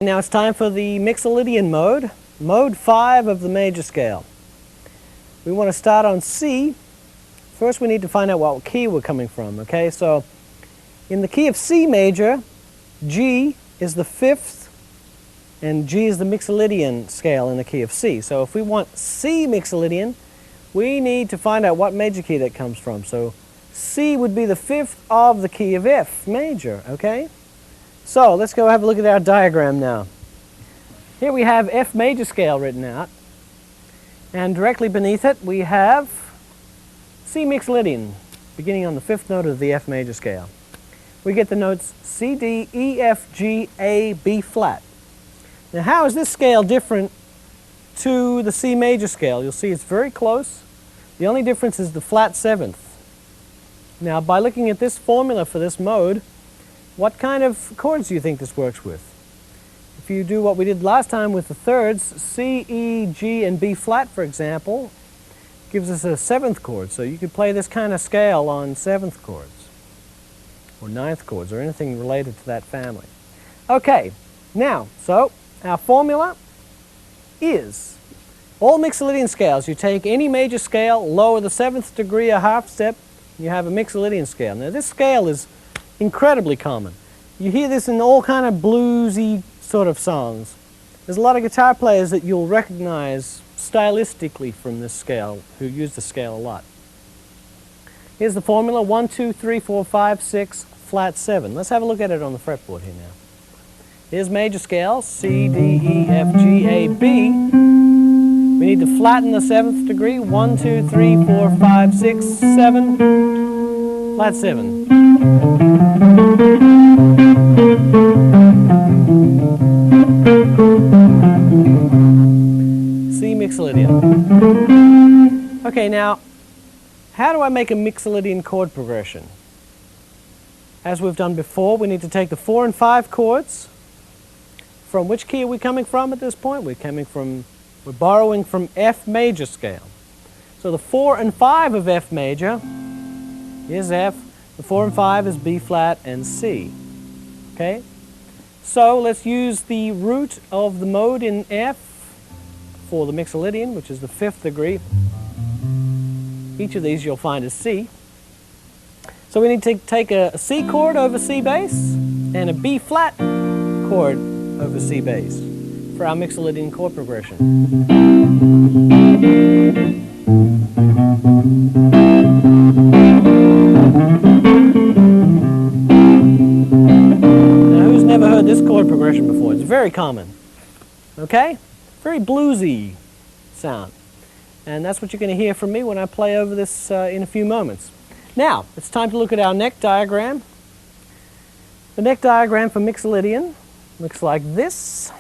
Now it's time for the Mixolydian mode, mode 5 of the major scale. We want to start on C. First we need to find out what key we're coming from, okay? So in the key of C major, G is the 5th and G is the Mixolydian scale in the key of C. So if we want C Mixolydian, we need to find out what major key that comes from. So C would be the 5th of the key of F major, okay? So let's go have a look at our diagram now. Here we have F major scale written out, and directly beneath it we have C Mixolydian, beginning on the 5th note of the F major scale. We get the notes C, D, E, F, G, A, B flat. Now how is this scale different to the C major scale? You'll see it's very close. The only difference is the flat 7th. Now by looking at this formula for this mode, what kind of chords do you think this works with? If you do what we did last time with the thirds, C, E, G, and B flat, for example, gives us a 7th chord. So you could play this kind of scale on 7th chords, or 9th chords, or anything related to that family. Okay, now, so our formula is all Mixolydian scales. You take any major scale, lower the 7th degree a half step, you have a Mixolydian scale. Now this scale is incredibly common. You hear this in all kind of bluesy sort of songs. There's a lot of guitar players that you'll recognize stylistically from this scale who use the scale a lot. Here's the formula: 1, 2, 3, 4, 5, 6, flat 7. Let's have a look at it on the fretboard here now. Here's major scale, C, D, E, F, G, A, B. We need to flatten the 7th degree, 1, 2, 3, 4, 5, 6, 7, flat 7. C Mixolydian. Okay, now, how do I make a Mixolydian chord progression? As we've done before, we need to take the 4 and 5 chords. From which key are we coming from at this point? We're borrowing from F major scale. So the 4 and 5 of F major is F. The 4 and 5 is B flat and C. Okay? So let's use the root of the mode in F for the Mixolydian, which is the 5th degree. Each of these you'll find is C. So we need to take a C chord over C bass and a B flat chord over C bass for our Mixolydian chord progression. Never heard this chord progression before. It's very common. Okay? Very bluesy sound. And that's what you're going to hear from me when I play over this in a few moments. Now, it's time to look at our neck diagram. The neck diagram for Mixolydian looks like this.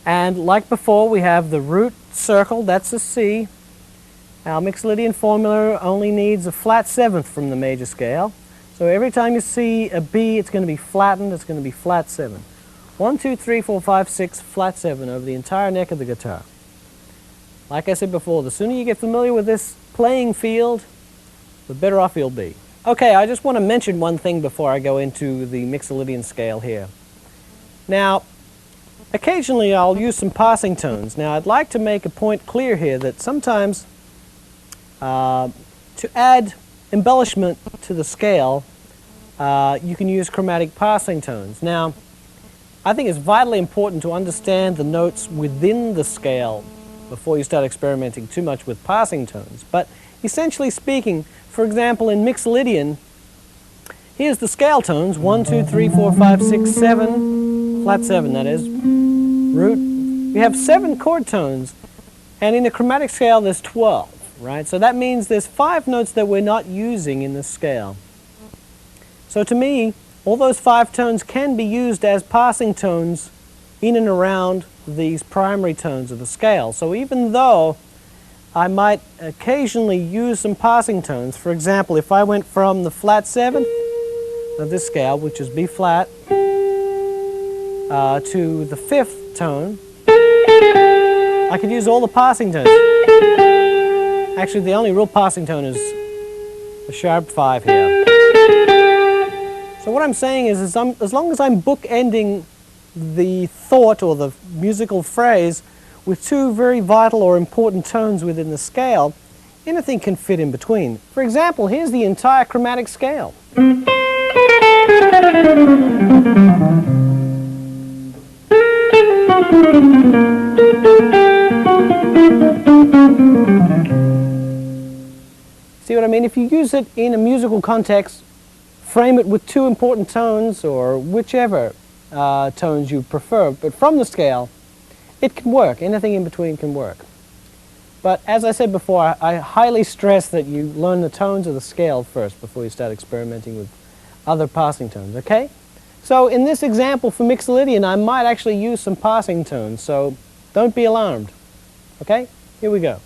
And like before, we have the root circle, that's a C. Our Mixolydian formula only needs a flat 7th from the major scale. So every time you see a B, it's going to be flattened, it's going to be flat 7. 1, 2, 3, 4, 5, 6, flat 7 over the entire neck of the guitar. Like I said before, the sooner you get familiar with this playing field, the better off you'll be. Okay, I just want to mention one thing before I go into the Mixolydian scale here. Now, occasionally I'll use some passing tones. Now, I'd like to make a point clear here that sometimes to add embellishment to the scale, you can use chromatic passing tones. Now, I think it's vitally important to understand the notes within the scale before you start experimenting too much with passing tones. But essentially speaking, for example, in Mixolydian, here's the scale tones: 1, 2, 3, 4, 5, 6, 7, flat 7 that is, root. We have 7 chord tones, and in the chromatic scale there's 12. Right? So that means there's 5 notes that we're not using in this scale. So to me, all those 5 tones can be used as passing tones in and around these primary tones of the scale. So even though I might occasionally use some passing tones, for example, if I went from the flat 7th of this scale, which is B flat, to the 5th tone, I could use all the passing tones. Actually, the only real passing tone is the sharp 5 here. So what I'm saying is as long as I'm bookending the thought or the musical phrase with two very vital or important tones within the scale, anything can fit in between. For example, here's the entire chromatic scale. See what I mean? If you use it in a musical context, frame it with two important tones or whichever tones you prefer, but from the scale, it can work. Anything in between can work. But as I said before, I highly stress that you learn the tones of the scale first before you start experimenting with other passing tones, okay? So in this example for Mixolydian, I might actually use some passing tones, so don't be alarmed, okay? Here we go.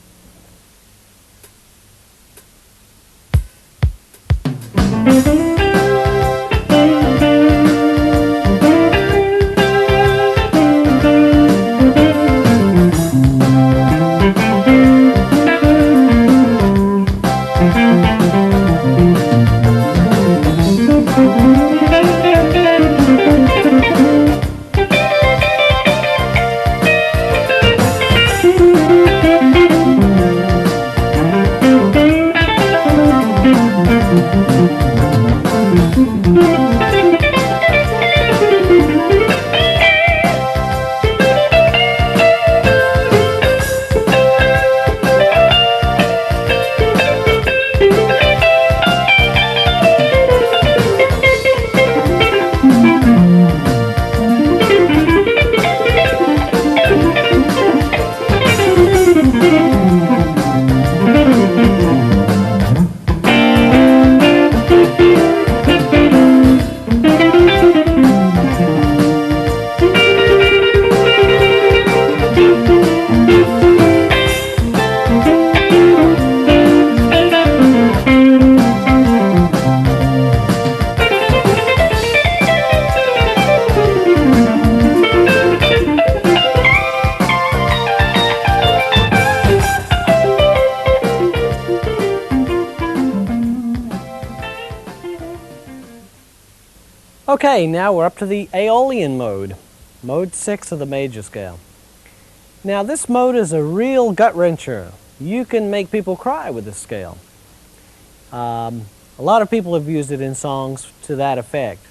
Okay, now we're up to the Aeolian mode, mode 6 of the major scale. Now this mode is a real gut-wrencher. You can make people cry with this scale. A lot of people have used it in songs to that effect.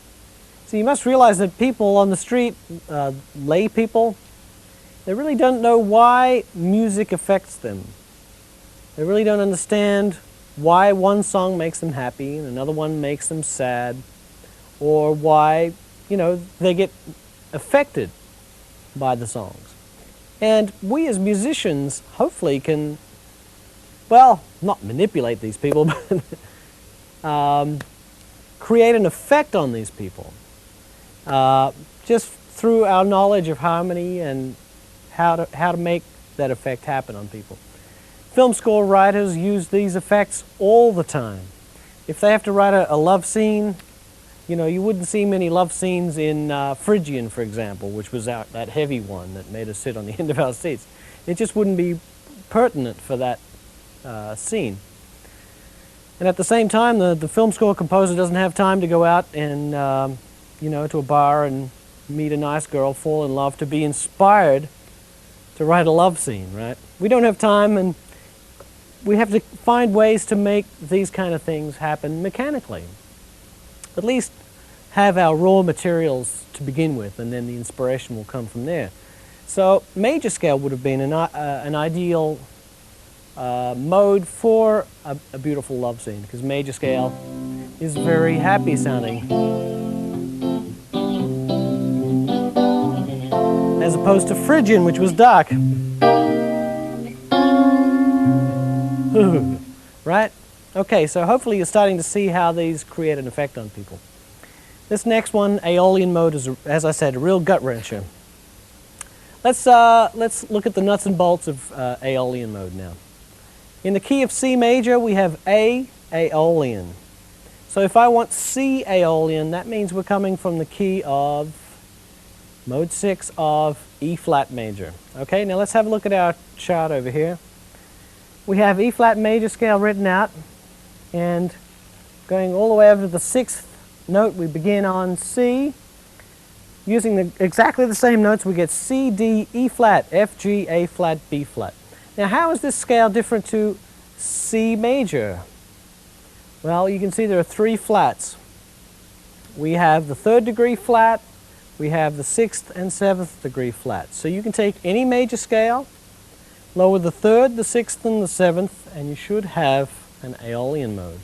So you must realize that people on the street, lay people, they really don't know why music affects them. They really don't understand why one song makes them happy and another one makes them sad, or why, they get affected by the songs. And we as musicians hopefully can, well, not manipulate these people, but create an effect on these people. Just through our knowledge of harmony and how to make that effect happen on people. Film score writers use these effects all the time. If they have to write a love scene, you wouldn't see many love scenes in Phrygian, for example, which was that heavy one that made us sit on the end of our seats. It just wouldn't be pertinent for that scene. And at the same time, the film score composer doesn't have time to go out and, to a bar and meet a nice girl, fall in love, to be inspired to write a love scene, right? We don't have time, and we have to find ways to make these kind of things happen mechanically. At least have our raw materials to begin with, and then the inspiration will come from there. So major scale would have been an ideal mode for a beautiful love scene, because major scale is very happy sounding, as opposed to Phrygian, which was dark. Right? Okay, so hopefully you're starting to see how these create an effect on people. This next one, Aeolian mode, is, as I said, a real gut-wrencher. Let's look at the nuts and bolts of Aeolian mode now. In the key of C major, we have A, Aeolian. So if I want C Aeolian, that means we're coming from the key of mode 6 of E flat major. Okay, now let's have a look at our chart over here. We have E flat major scale written out, and going all the way over to the 6th note, we begin on C, using exactly the same notes, we get C, D, E flat, F, G, A flat, B flat. Now, how is this scale different to C major? Well, you can see there are 3 flats. We have the 3rd degree flat, we have the 6th and 7th degree flat. So you can take any major scale, lower the 3rd, the 6th, and the 7th, and you should have an Aeolian mode.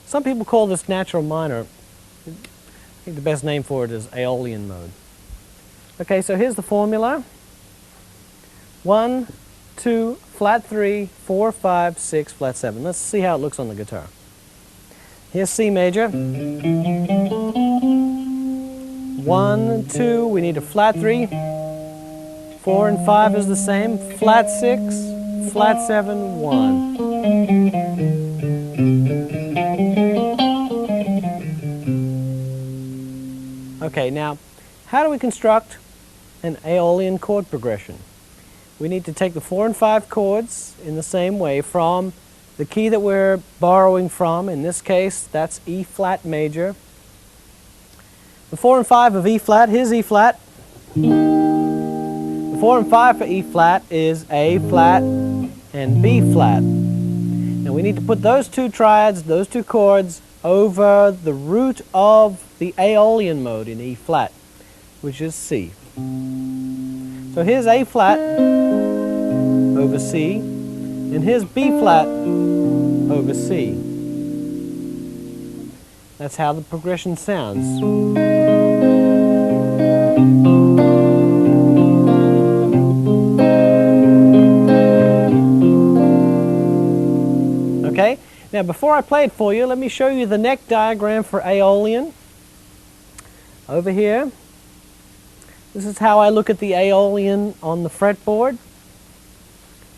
Some people call this natural minor. I think the best name for it is Aeolian mode. Okay, so here's the formula. 1, 2, flat 3, 4, 5, 6, flat 7. Let's see how it looks on the guitar. Here's C major. 1, 2, we need a flat 3. 4 and 5 is the same. Flat 6, flat 7, 1. Okay, now, how do we construct an Aeolian chord progression? We need to take the 4 and 5 chords in the same way from the key that we're borrowing from. In this case, that's E flat major. The 4 and 5 of E flat, here's E flat. The 4 and 5 for E flat is A flat and B flat. Now we need to put those 2 triads, those 2 chords, over the root of the Aeolian mode in E flat, which is C. So here's A flat over C, and here's B flat over C. That's how the progression sounds. Okay, now before I play it for you, let me show you the neck diagram for Aeolian. Over here, this is how I look at the Aeolian on the fretboard.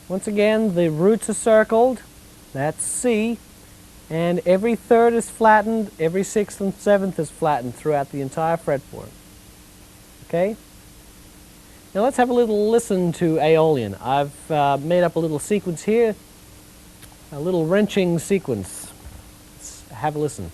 Once again, the roots are circled, that's C, and every 3rd is flattened, every 6th and 7th is flattened throughout the entire fretboard. Okay? Now let's have a little listen to Aeolian. I've made up a little sequence here, a little wrenching sequence. Let's have a listen.